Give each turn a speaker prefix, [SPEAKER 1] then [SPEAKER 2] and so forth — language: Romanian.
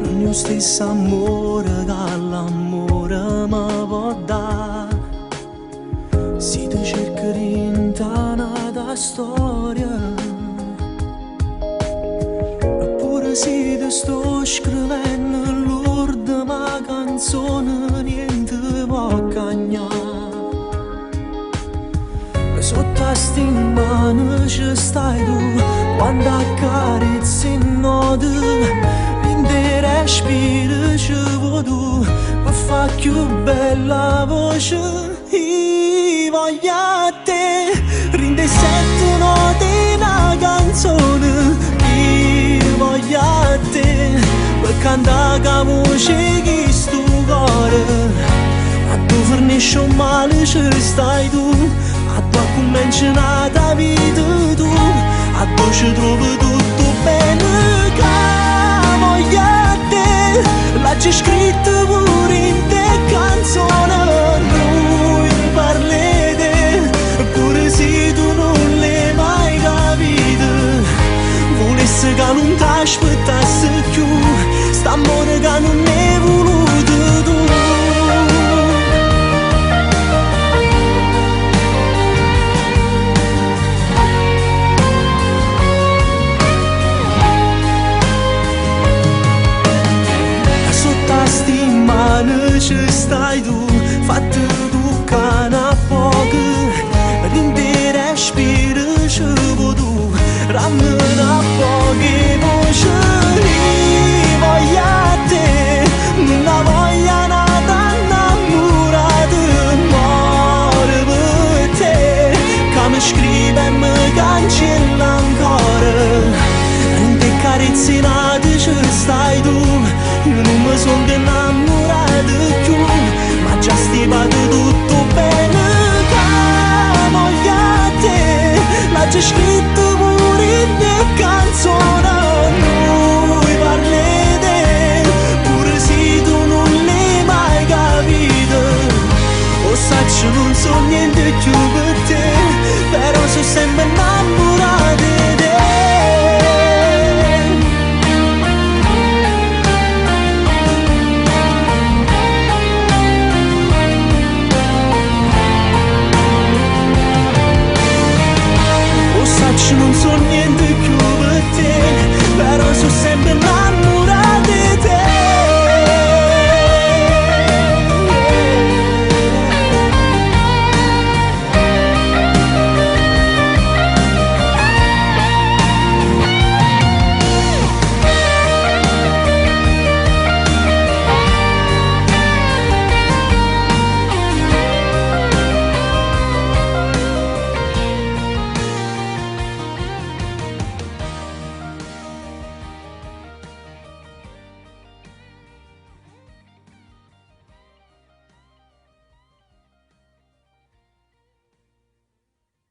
[SPEAKER 1] Il mio stesso amore dall'amore mi può dare. Si ti cerca rintana da storia, eppure si ti sto scrivendo l'ultima canzone, niente può cagnare. Sotto a sti mani ci stai tu, quando accarezzi in notte respiro ci vedo, mi fa più bella voce. Io voglio a te, rinde sette note una canzone. Io voglio a te, per cantare la voce che sto cuore. A tu fornisce un male ci stai tu, a tu comincia nata vita tu, a tu ci trovi tutto bene. Voglio a te, l'hai scritto pure in te canzone. Lui parla di te, pure se tu non l'hai mai capito. Volesse che non ti aspettassi più, st'amore che non è voluto tu. Ci stai tu, fatti tu cana a poco, rinde respiro ci vedo, rammena a poche voci. Io voglio a te, non voglio nata innamorata, muore per te, che mi scrive e mi cancella ancora. Rinde carezze nate ci stai tu, io non mi sono innamorato più, ma già stimato tutto bene. Che voglio a te, l'hai scritto